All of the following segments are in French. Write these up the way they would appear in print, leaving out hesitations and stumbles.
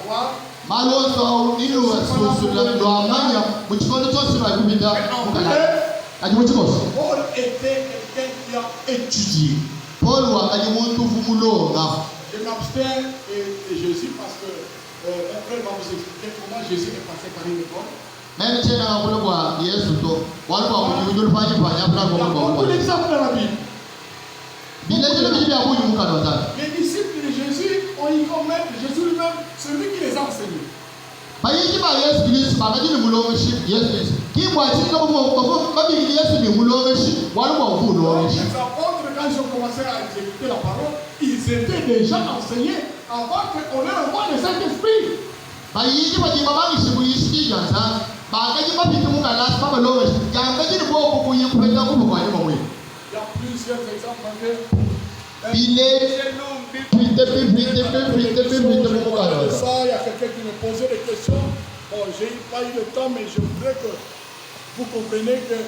savoir. Malonzo nilu sula amanya muchikono chose bakubita Paul était quelqu'un qui a étudié. Paul wakati muntu fumulonga. Je m'abstiens et Jésus parce que un frère va vous expliquer comment Jésus est passé par une école. Même si on a voulu voir Yesu to, wale kwa kujidul fanya fanya pra kwa kwa. Beaucoup d'exemples dans la Bible. Bila jina Bible ya kuju mukano. Les disciples de Jésus ont eu comme maître Jésus lui-même, celui qui les a enseignés. Bayiji ba Yesu Kristo bakati ni mulongoshi Yesu Kristo. Kimwa chika bobo babili Yesu ni mulongoshi, wale kwa mulongoshi. Les apôtres quand ils ont commencé à exécuter la parole, ils étaient déjà enseignés avant qu'on leur envoie le Saint-Esprit. Bayiji ba jibabangi shibuyishiki janza. Bakati babiti mukalasi babalongoshi. Yangaji ni bobo kuyipenda kubukwa ni mwe. Il y a plusieurs exemples. Il y a quelqu'un qui me posait des questions. Bon, j'ai pas eu le temps, mais je voudrais que vous compreniez que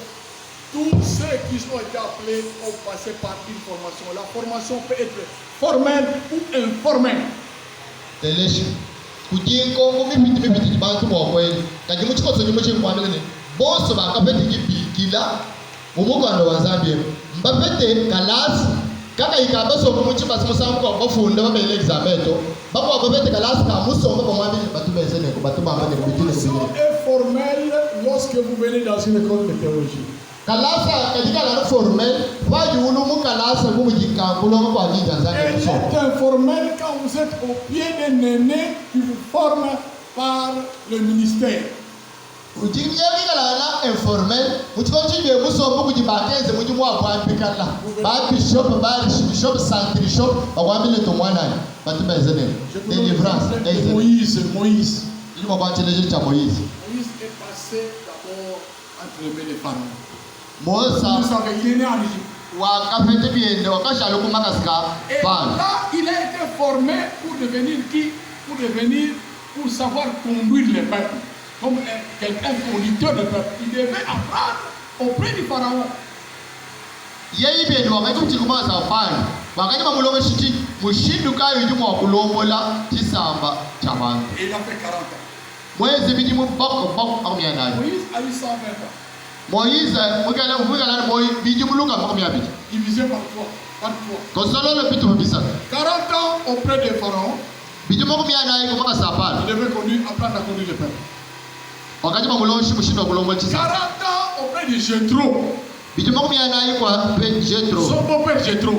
tous ceux qui ont été appelés ont passé par une formation. La formation peut être formelle ou informelle. Kaka ikaba so muchi basimusamu kwa bafunda babele examen to bako babete kalasi ka musomba bamwabi batubeze ne ko batubamba ne kubitile kubitile est formelle lorsque vous venez dans une école de théologie. Kalasa kadika la formelle waji ulu mu kalasa mu jikambulo kwa vija za elle est informelle quand vous êtes au pied d'un aîné qui vous forme par le ministère. Ujingiye kala informel muchikonjinye musombo kujibateze mujimwa kwa pikala ba bishop saint bishop bakwambile to mwana batubeze ne délivrance Moïse il m'a pas téléchargé ta Moïse est passé d'abord entre les mains des pharaons. Moïse il est né en Égypte. Wakafete biende wakashalo kumakaska et là il a été formé pour devenir qui? Pour savoir conduire les peuples. Comme quelqu'un conducteur de peuple, il devait apprendre auprès du pharaon. Yeye biende wakati mchikumaza afani wakati mamulonga shiti mushinduka yujumu wakulombola chisamba chabantu. Et il a fait 40 ans. Mwezi bijimu bako akumia nani. Moïse a eu 120 ans. Moïse mugala Moïse bijimu luka makumia biji. Divisé par 3. Kosolo le pitu bisa. 40 ans auprès des pharaons. Bijimu makumia nani kumaka sapana. Il devait apprendre à conduire le peuple. 40 ans auprès de Jéthro. Son beau-père Jéthro.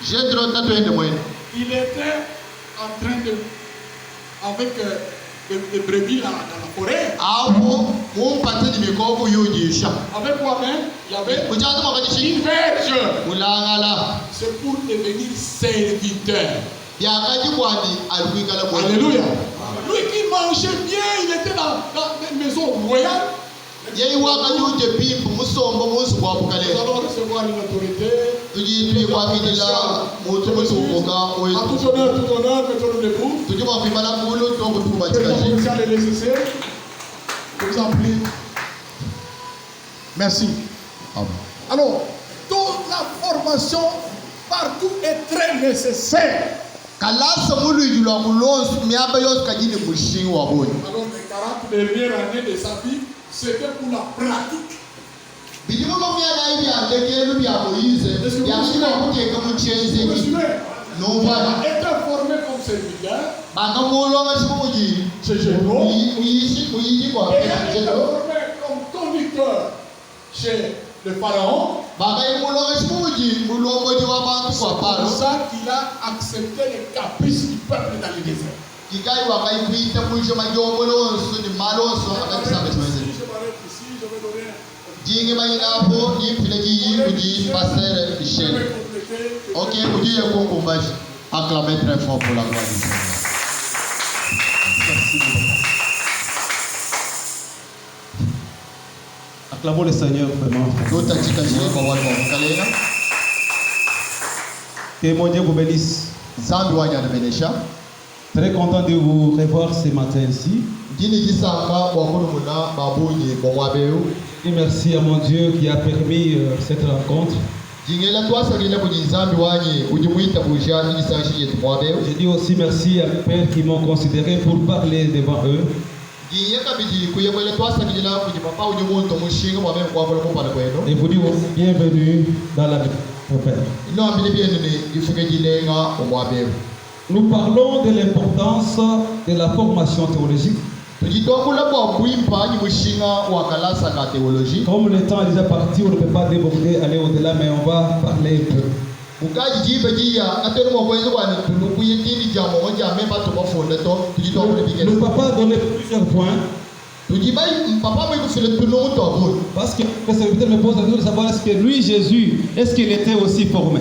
Il était en train de avec des brebis dans la forêt. Avec quoi-même? Il y avait une verge. C'est pour devenir serviteur. Alléluia. Lui qui mangeait bien, il était dans une maison royale. Nous allons recevoir une autorité. À tout honneur, mettons-nous debout. Le nécessaire. Je vous en prie. Merci. Alors, toute la formation partout est très nécessaire. Alors, les 40 dernières années de sa vie, c'était pour la pratique. Est-ce que vous suivez? Non, il a été formé comme serviteur. C'est Jéthro. Et il a été formé comme conducteur chez le pharaon. C'est pour ça qu'il a accepté les caprices du peuple dans le désert. Si je m'arrête ici, je vais donner ok, acclamez très fort pour la gloire du Seigneur. Merci beaucoup. Acclamons le Seigneur vraiment. Que mon Dieu vous bénisse. Très content de vous revoir ce matin ici. Et merci à mon Dieu qui a permis cette rencontre. Dingela twasagile kujinzambi wanye ujimuita buja igisashi yetu mwabe. Je dis aussi merci à mes pères qui m'ont considéré pour parler devant eux. Et vous dire aussi bienvenue dans la vie, mon Père. Nous parlons de l'importance de la formation théologique. Comme le temps est déjà parti, on ne peut pas déborder, aller au-delà, mais on va parler un peu. Ne peut pas donner plusieurs points. Parce que le serviteur me pose la question de savoir est-ce que lui, Jésus, est-ce qu'il était aussi formé?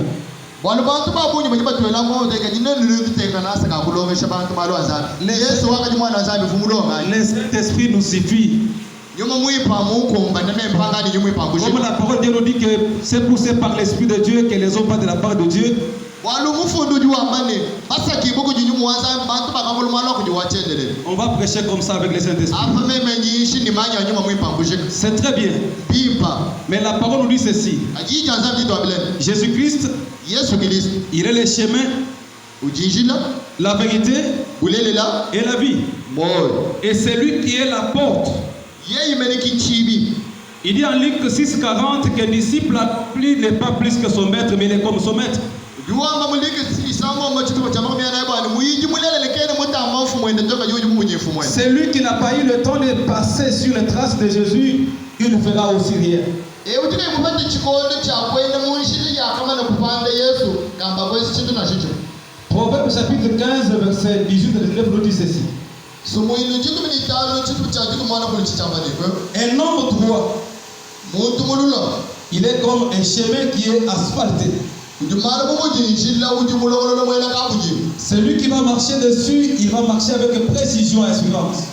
L'Esprit nous suffit. Comme la parole de Dieu nous dit que c'est poussé par l'Esprit de Dieu que les hommes parlent de la part de Dieu. On va prêcher comme ça avec les Saint-Esprit. C'est très bien. Mais la parole nous dit ceci. Jésus-Christ, il est le chemin, la vérité et la vie. Et c'est lui qui est la porte. Il dit en Luc 6,40 que le disciple accompli n'est pas plus que son maître, mais il est comme son maître. Celui qui n'a pas eu le temps de passer sur les traces de Jésus, il ne fera aussi rien. Proverbe chapitre 15, verset 18 et 19 nous dit ceci. Un homme droit, il est comme un chemin qui est asphalté. Celui qui va marcher dessus, il va marcher avec précision et assurance.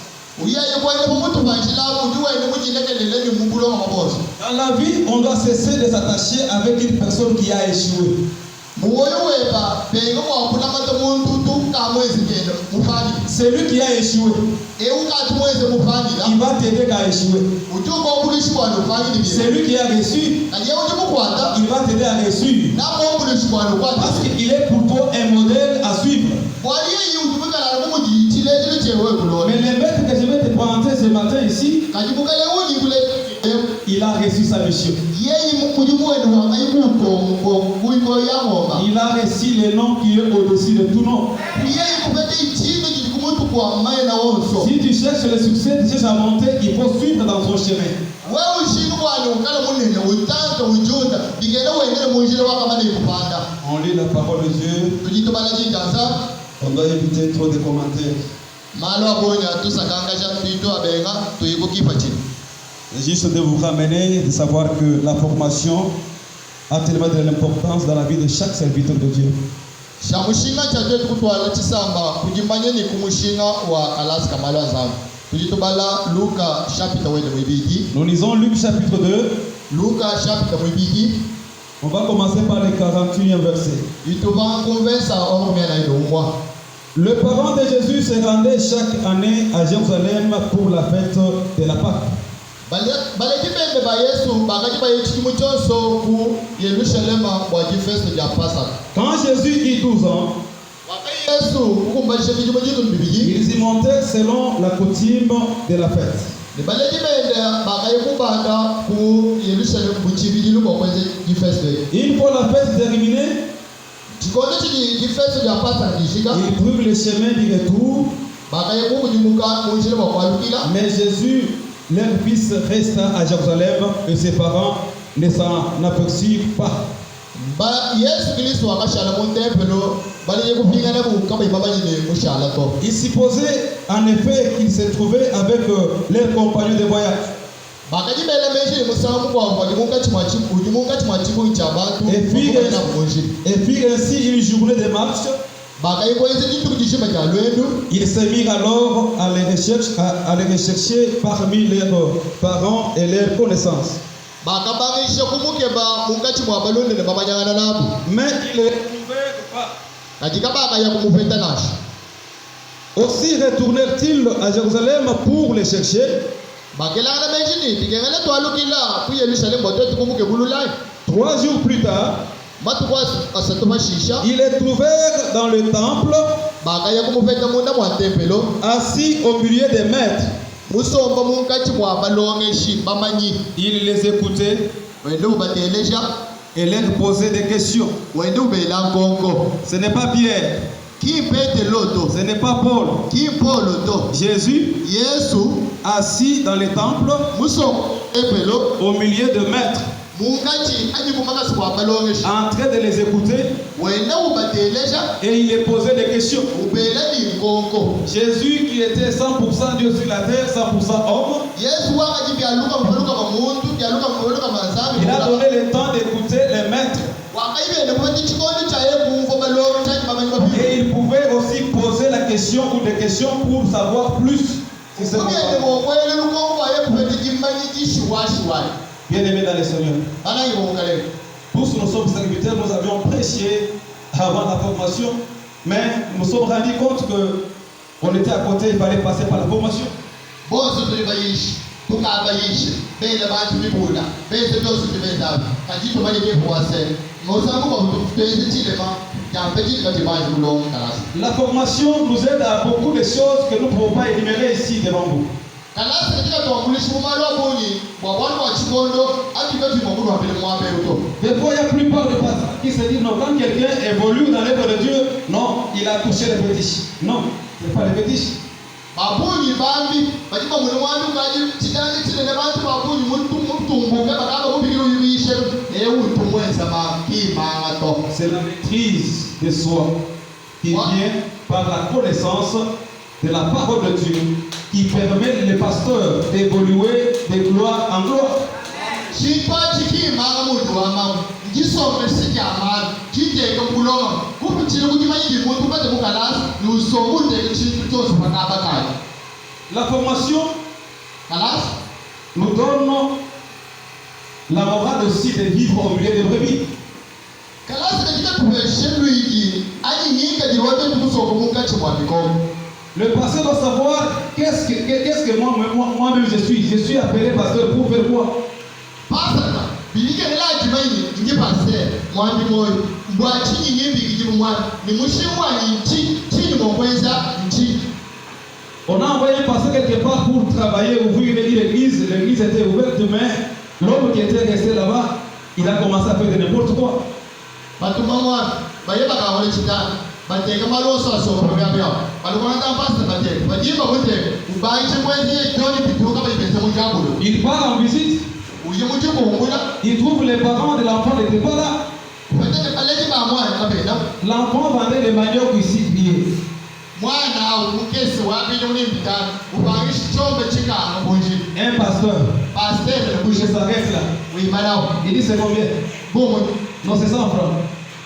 Dans la vie, on doit cesser de s'attacher avec une personne qui a échoué. Celui qui a échoué, il va t'aider à échouer. Celui qui a reçu, il va t'aider à réussir. Parce qu'il est pour toi un modèle à suivre. Mais le maître que je vais te présenter ce matin ici, il a reçu sa mission. Il a reçu le nom qui est au-dessus de tout nom. Si tu cherches le succès, tu cherches à monter, il faut suivre dans son chemin. On lit la parole de Dieu. On doit éviter trop de commentaires. Juste de vous ramener, de savoir que la formation a tellement de l'importance dans la vie de chaque serviteur de Dieu. Nous lisons Luc chapitre 2. On va commencer par le 41e verset. Le parent de Jésus se rendait chaque année à Jérusalem pour la fête de la Pâque. Quand Jésus eut 12 ans, ils y montèrent selon la coutume de la fête. Une fois la fête terminée, ils trouvent le chemin du retour. Mais Jésus, leur fils, resta à Jérusalem et ses parents ne s'en aperçurent pas. Ils supposaient en effet qu'ils se trouvaient avec leurs compagnons de voyage. Et firent ainsi une journée de marche. Ils se mirent alors à les rechercher parmi leurs parents et leurs connaissances. Mais ils ne les trouvèrent pas. Aussi retournèrent-ils à Jérusalem pour les chercher. 3 jours plus tard, Matukwa asatuma shisha. Ils les trouvèrent dans le temple, Bakaya kumupeta munda mwa tempelo. assis au milieu des maîtres. Musomba munkati mwa balonge shi bamanyi. Ils les écoutaient Wende ubatelesha. et leur posaient des questions. Wende ubela ngongo. Ce n'est pas Pierre, Ki pete loto. ce n'est pas Paul. Ki polo to. Jésus, Yesu assis dans le temple, musomba tempelo. au milieu de maîtres, Munkati anyi kumakasi mwa balonge shi. en train de les écouter, Wende ubatelesha. et il les posait des questions. Ubela ni ngongo. Jésus qui était 100% Dieu sur la terre, 100% homme, Yesu wakati byaluka muluka bamuntu byaluka muluka manzami. il a donné le temps d'écouter les maîtres. Wakaibende kuti chikondi cha yekumvo balonge chachi bamanyi babiri. Et il pouvait aussi poser la question ou des questions pour savoir plus si c'est bon. Kubiyende mokwele lukongo ayekupeti chimanyi chishiwashiwai. Bien-aimés dans le Seigneur, Bana yibongale. tous nous sommes serviteurs, nous avions prêché avant la formation, mais nous nous sommes rendus compte qu'on était à côté, il fallait passer par la formation. Bose tuli bayishi. Tukabayishi. Bele bantu bibula. Bese byose tubendayo. Kati tumanye bwase. Ngosangu kwa tutenze chilema. Yampeti kati bayi mulongo kalasi. La formation nous aide à beaucoup de choses que nous ne pouvons pas énumérer ici devant vous. Kalasi katika tuwamulishi mumalo abonyi. Bwabwana wa chikondo. Ati kati mwamuru wapele mwambe uto. Des fois, il y a plupart de pasteurs qui se disent non, quand quelqu'un évolue dans l'œuvre de Dieu, non, il a touché les fétiches. Non, ce n'est pas les fétiches. Babunyi bambi bakiba muno wandu kaji chitani chine bantu babunyi mutumbuke bakaba kubikira ubishe utumwenza makimanga to. C'est la maîtrise de soi qui vient par la connaissance de la parole de Dieu qui permet les pasteurs d'évoluer de gloire en gloire. Chitwa chikimanga muntu wama ngisombe sikyamana chiteke kulonga kupichira kuti mayidi muntu bade mukalasi lusomute chintu chose pakabakaya. La formation Kalasi nous donne la morale aussi de vivre au milieu des brebis. kalasi katika tupeshe luigi ani nyinga jiwote tukusoko mungachi mwabikomo. Le pasteur doit savoir qu'est-ce que moi-même je suis. Je suis appelé pasteur pour faire quoi? Pastor, bilike la jimaini nje pastor mwami moyo mbwachi nyimbi kijibu mwami ni mushimu ani chini mwenza nchi. On a envoyé un pasteur quelque part pour travailler, ouvrir l'église. L'église était ouverte, mais l'homme qui était resté là-bas, il a commencé à faire de n'importe quoi. Batuma mwami baye bakawole chitani bateka maloso asoba byabya balukona pastor bateka bajiba kuteka ubayiche mwenzi joni pituka bayibese mujabulo. Il part en visite, Uye mujibu ngula il trouve les parents de l'enfant n'étaient pas là. bateka paleji ba mwana kabenda L'enfant vendait des maniocs ici pliés. mwana umukesi wabili ulimbitana ubangishi chombe chikano bunji Un pasteur, pastor je lekushe s'arrête là. uyimalao Il dit c'est combien? bomo Non, c'est 100 francs.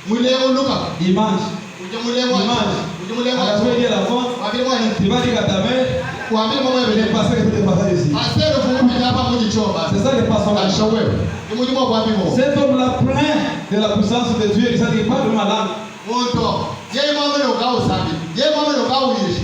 mulego luka Il mange. uje mulego uje mulego À la fin, il y a l'enfant. wabili mwana Tu vas dire à ta mère, wabili mwana les bele pasteurs qui étaient passés ici. pastor fumbi hapa munyi chomba C'est ça les pasteurs là. ashawe imuji mwa kwabi mo Cet homme-là plein de la puissance de Dieu, il ne dit pas de ma langue. muntu ye mama lo kawo sabi ye mama lo kawo yishi